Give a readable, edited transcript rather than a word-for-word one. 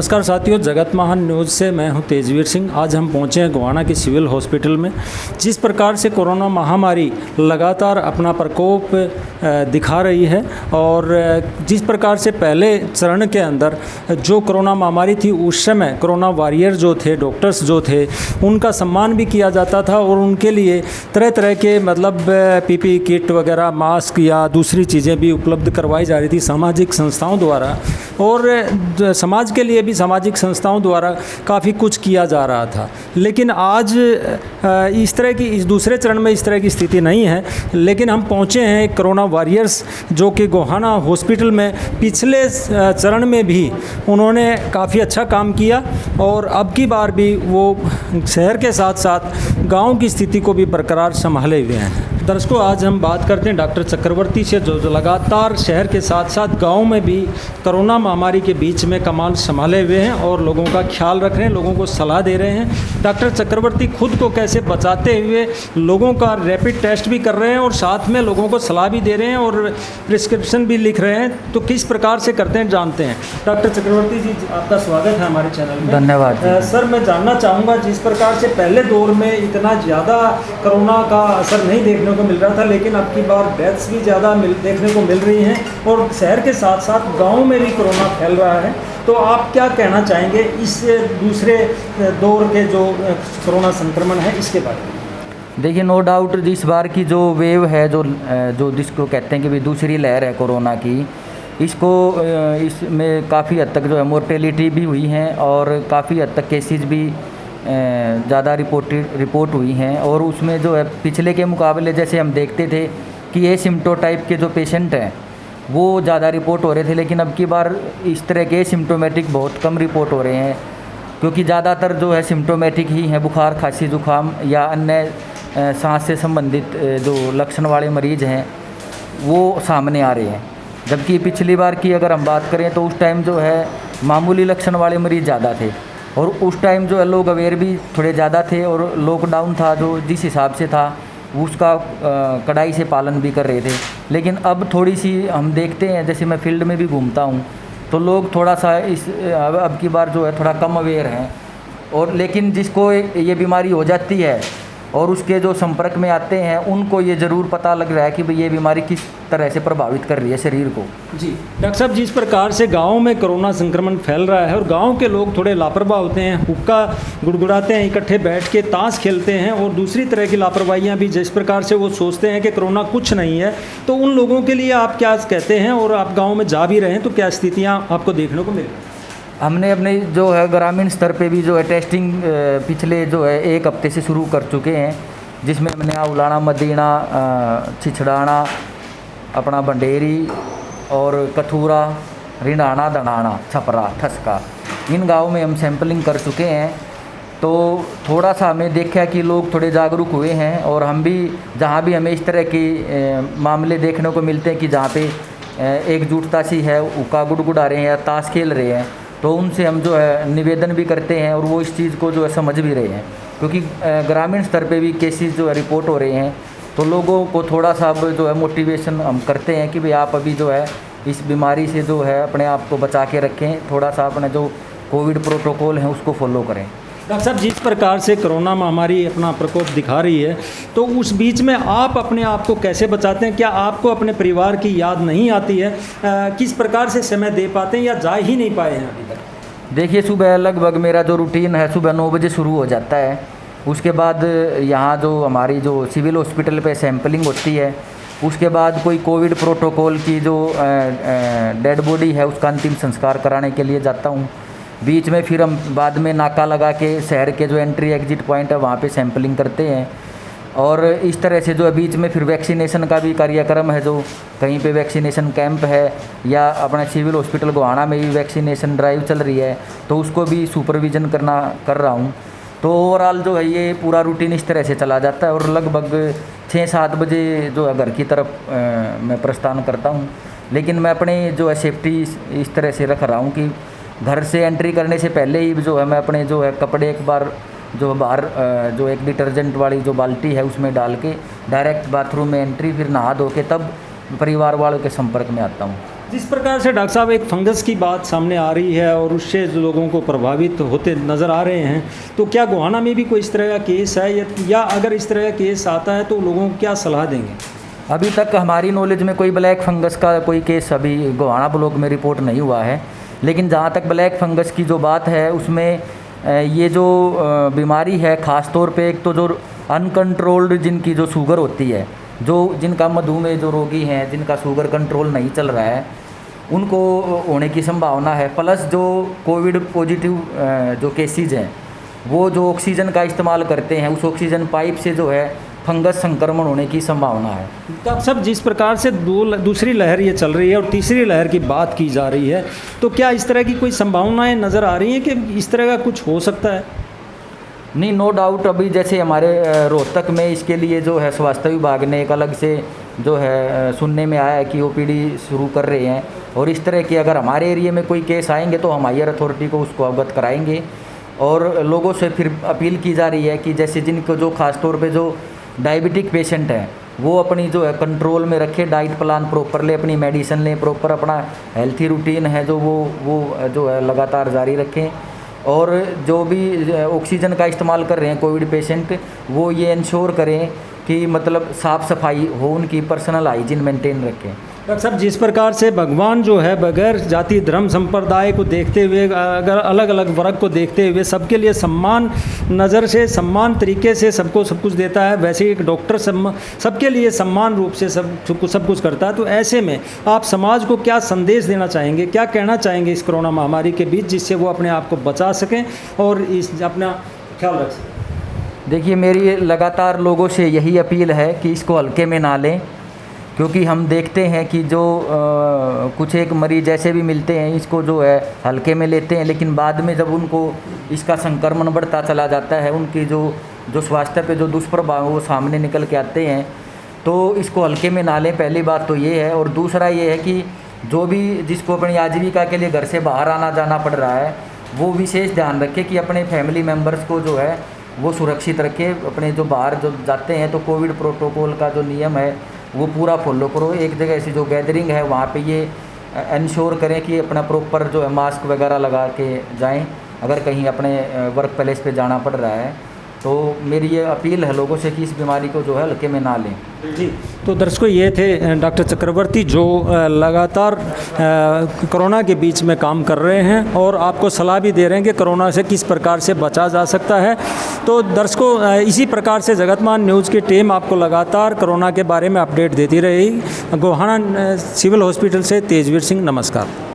नमस्कार साथियों, जगत महान न्यूज़ से मैं हूं तेजवीर सिंह। आज हम पहुंचे हैं गोहाना के सिविल हॉस्पिटल में। जिस प्रकार से कोरोना महामारी लगातार अपना प्रकोप दिखा रही है और जिस प्रकार से पहले चरण के अंदर जो कोरोना महामारी थी उस समय कोरोना वॉरियर जो थे, डॉक्टर्स जो थे, उनका सम्मान भी किया जाता था और उनके लिए तरह तरह के पीपीई किट वगैरह, मास्क या दूसरी चीज़ें भी उपलब्ध करवाई जा रही थी सामाजिक संस्थाओं द्वारा। और समाज के लिए भी सामाजिक संस्थाओं द्वारा काफ़ी कुछ किया जा रहा था। लेकिन आज इस दूसरे चरण में इस तरह की स्थिति नहीं है। लेकिन हम पहुंचे हैं कोरोना वॉरियर्स जो कि गोहाना हॉस्पिटल में पिछले चरण में भी उन्होंने काफ़ी अच्छा काम किया और अब की बार भी वो शहर के साथ साथ गांव की स्थिति को भी बरकरार संभाले हुए हैं। दर्शकों, आज हम बात करते हैं डॉक्टर चक्रवर्ती से जो लगातार शहर के साथ साथ गांव में भी कोरोना महामारी के बीच में कमान संभाले हुए हैं और लोगों का ख्याल रख रहे हैं, लोगों को सलाह दे रहे हैं। डॉक्टर चक्रवर्ती खुद को कैसे बचाते हुए लोगों का रैपिड टेस्ट भी कर रहे हैं और साथ में लोगों को सलाह भी दे रहे हैं और प्रिस्क्रिप्शन भी लिख रहे हैं। तो किस प्रकार से करते हैं जानते हैं। डॉक्टर चक्रवर्ती जी, आपका स्वागत है हमारे चैनल में। धन्यवाद सर, मैं जानना चाहूँगा, जिस प्रकार से पहले दौर में इतना ज़्यादा कोरोना का असर नहीं देखने को मिल रहा था, लेकिन अब की बार डेथ्स भी ज़्यादा देखने को मिल रही हैं और शहर के साथ साथ गांव में भी कोरोना फैल रहा है। तो आप क्या कहना चाहेंगे इस दूसरे दौर के जो कोरोना संक्रमण है इसके बारे में? देखिए, नो डाउट इस बार की जो वेव है, जो जिसको कहते हैं कि भाई दूसरी लहर है कोरोना की, इसमें काफ़ी हद तक जो है मोर्टेलिटी भी हुई हैं और काफ़ी हद तक केसेस भी ज़्यादा रिपोर्ट हुई हैं। और उसमें जो है पिछले के मुकाबले जैसे हम देखते थे कि एसिम्प्टोटाइप के जो पेशेंट हैं वो ज़्यादा रिपोर्ट हो रहे थे, लेकिन अब की बार इस तरह के सिम्प्टोमेटिक बहुत कम रिपोर्ट हो रहे हैं, क्योंकि ज़्यादातर जो है सिम्प्टोमेटिक ही हैं, बुखार, खांसी, जुकाम या अन्य सांस से संबंधित जो लक्षण वाले मरीज़ हैं वो सामने आ रहे हैं। जबकि पिछली बार की अगर हम बात करें तो उस टाइम जो है मामूली लक्षण वाले मरीज़ ज़्यादा थे और उस टाइम जो है लोग अवेयर भी थोड़े ज़्यादा थे और लॉकडाउन था जो जिस हिसाब से था उसका कड़ाई से पालन भी कर रहे थे। लेकिन अब थोड़ी सी हम देखते हैं, जैसे मैं फील्ड में भी घूमता हूँ तो लोग थोड़ा सा अब की बार जो है थोड़ा कम अवेयर हैं। और लेकिन जिसको ये बीमारी हो जाती है और उसके जो संपर्क में आते हैं उनको ये ज़रूर पता लग रहा है कि भाई ये बीमारी किस तरह से प्रभावित कर रही है शरीर को। जी डॉक्टर साहब, जिस प्रकार से गांव में कोरोना संक्रमण फैल रहा है और गांव के लोग थोड़े लापरवाह होते हैं, हुक्का गुड़गुड़ाते हैं, इकट्ठे बैठ के ताश खेलते हैं और दूसरी तरह की लापरवाहियां भी, जिस प्रकार से वो सोचते हैं कि कोरोना कुछ नहीं है, तो उन लोगों के लिए आप क्या कहते हैं? और आप गाँव में जा भी रहे हैं तो क्या स्थितियाँ आपको देखने को मिल रही? हमने अपने जो है ग्रामीण स्तर पे भी जो है टेस्टिंग पिछले जो है 1 हफ्ते से शुरू कर चुके हैं, जिसमें हमने उलाना, मदीना, छिछड़ाना, अपना बंडेरी और कथूरा, रिंडाना, दनाना, छपरा, ठसका, इन गाँव में हम सैंपलिंग कर चुके हैं। तो थोड़ा सा हमें देखा कि लोग थोड़े जागरूक हुए हैं और हम भी जहाँ भी हमें इस तरह के मामले देखने को मिलते हैं कि जहाँ पे एकजुटता सी है, उका गुड़गुड़ा रहे हैं या ताश खेल रहे हैं, तो उनसे हम जो है निवेदन भी करते हैं और वो इस चीज़ को जो है समझ भी रहे हैं, क्योंकि ग्रामीण स्तर पे भी केसेस जो है रिपोर्ट हो रहे हैं। तो लोगों को थोड़ा सा अब जो है मोटिवेशन हम करते हैं कि भाई आप अभी जो है इस बीमारी से जो है अपने आप को बचा के रखें, थोड़ा सा अपने जो कोविड प्रोटोकॉल हैं उसको फॉलो करें। डॉक्टर साहब, जिस प्रकार से कोरोना महामारी अपना प्रकोप दिखा रही है, तो उस बीच में आप अपने आप को कैसे बचाते हैं? क्या आपको अपने परिवार की याद नहीं आती है? किस प्रकार से समय दे पाते हैं या जा ही नहीं पाए हैं अभी तक? देखिए, सुबह लगभग मेरा जो रूटीन है सुबह 9 बजे शुरू हो जाता है। उसके बाद यहाँ जो हमारी जो सिविल हॉस्पिटल पे सैंपलिंग होती है, उसके बाद कोई कोविड प्रोटोकॉल की जो डेड बॉडी है उसका अंतिम संस्कार कराने के लिए जाता हूँ। बीच में फिर हम बाद में नाका लगा के शहर के जो एंट्री एग्जिट पॉइंट है वहाँ पे सैंपलिंग करते हैं। और इस तरह से जो है बीच में फिर वैक्सीनेशन का भी कार्यक्रम है, जो कहीं पे वैक्सीनेशन कैंप है या अपना सिविल हॉस्पिटल गोहाना में भी वैक्सीनेशन ड्राइव चल रही है, तो उसको भी सुपरविज़न कर रहा हूँ। तो ओवरऑल जो है ये पूरा रूटीन इस तरह से चला जाता है और लगभग 6-7 बजे जो है घर की तरफ मैं प्रस्थान करता हूँ। लेकिन मैं अपने जो है सेफ्टी इस तरह से रख रहा हूँ कि घर से एंट्री करने से पहले ही जो है मैं अपने जो है कपड़े एक बार जो बाहर जो एक डिटर्जेंट वाली जो बाल्टी है उसमें डाल के डायरेक्ट बाथरूम में एंट्री, फिर नहा धो के तब परिवार वालों के संपर्क में आता हूँ। जिस प्रकार से डॉक्टर साहब एक फंगस की बात सामने आ रही है और उससे लोगों को प्रभावित होते नज़र आ रहे हैं, तो क्या गोहाना में भी कोई इस तरह का केस है, या अगर इस तरह का केस आता है तो लोगों को क्या सलाह देंगे? अभी तक हमारी नॉलेज में कोई ब्लैक फंगस का कोई केस अभी गोहाना ब्लॉक में रिपोर्ट नहीं हुआ है। लेकिन जहाँ तक ब्लैक फंगस की जो बात है, उसमें ये जो बीमारी है, ख़ास तौर पे एक तो जो अनकंट्रोल्ड जिनकी जो शुगर होती है, जो जिनका मधुमेह जो रोगी हैं, जिनका शुगर कंट्रोल नहीं चल रहा है, उनको होने की संभावना है। प्लस जो कोविड पॉजिटिव जो केसेज हैं, वो जो ऑक्सीजन का इस्तेमाल करते हैं, उस ऑक्सीजन पाइप से जो है फंगस संक्रमण होने की संभावना है। डॉक्टर साहब, जिस प्रकार से दूसरी लहर ये चल रही है और तीसरी लहर की बात की जा रही है, तो क्या इस तरह की कोई संभावनाएं नज़र आ रही हैं कि इस तरह का कुछ हो सकता है? नहीं, नो डाउट। अभी जैसे हमारे रोहतक में इसके लिए जो है स्वास्थ्य विभाग ने एक अलग से जो है सुनने में आया है कि ओपीडी शुरू कर रहे हैं, और इस तरह के अगर हमारे एरिया में कोई केस आएंगे तो हम हायर अथॉरिटी को उसको अवगत कराएंगे। और लोगों से फिर अपील की जा रही है कि जैसे जिनको जो खास तौर पे जो डायबिटिक पेशेंट हैं, वो अपनी जो है कंट्रोल में रखें, डाइट प्लान प्रॉपर लें, अपनी मेडिसिन लें, प्रॉपर अपना हेल्थी रूटीन है जो वो जो है लगातार जारी रखें। और जो भी ऑक्सीजन का इस्तेमाल कर रहे हैं कोविड पेशेंट, वो ये इंश्योर करें कि मतलब साफ़ सफाई हो, उनकी पर्सनल हाइजीन मेंटेन रखें। डॉक्टर साहब, जिस प्रकार से भगवान जो है बगैर जाति धर्म संप्रदाय को देखते हुए, अगर अलग अलग वर्ग को देखते हुए सबके लिए सम्मान नज़र से, सम्मान तरीके से सबको सब कुछ देता है, वैसे ही एक डॉक्टर सबके लिए सम्मान रूप से सब कुछ करता है। तो ऐसे में आप समाज को क्या संदेश देना चाहेंगे, क्या कहना चाहेंगे इस कोरोना महामारी के बीच, जिससे वो अपने आप को बचा सकें और अपना ख्याल रख सकें? देखिए, मेरी लगातार लोगों से यही अपील है कि इसको हल्के में ना लें, क्योंकि हम देखते हैं कि जो कुछ एक मरीज ऐसे भी मिलते हैं, इसको जो है हल्के में लेते हैं, लेकिन बाद में जब उनको इसका संक्रमण बढ़ता चला जाता है, उनकी जो स्वास्थ्य पे जो दुष्प्रभाव वो सामने निकल के आते हैं, तो इसको हल्के में ना लें। पहली बात तो ये है। और दूसरा ये है कि जो भी जिसको अपनी आजीविका के लिए घर से बाहर आना जाना पड़ रहा है, वो विशेष ध्यान रखे कि अपने फैमिली मेम्बर्स को जो है वो सुरक्षित रखे। अपने जो बाहर जो जाते हैं तो कोविड प्रोटोकॉल का जो नियम है वो पूरा फॉलो करो। एक जगह ऐसी जो गैदरिंग है वहाँ पे ये इंश्योर करें कि अपना प्रॉपर जो है मास्क वगैरह लगा के जाएं, अगर कहीं अपने वर्क प्लेस पे जाना पड़ रहा है। तो मेरी ये अपील है लोगों से कि इस बीमारी को जो है हल्के में ना लें। जी, तो दर्शकों, ये थे डॉक्टर चक्रवर्ती जो लगातार कोरोना के बीच में काम कर रहे हैं और आपको सलाह भी दे रहे हैं कि कोरोना से किस प्रकार से बचा जा सकता है। तो दर्शकों, इसी प्रकार से जगतमान न्यूज़ की टीम आपको लगातार कोरोना के बारे में अपडेट देती रहेगी। गोहाना सिविल हॉस्पिटल से तेजवीर सिंह, नमस्कार।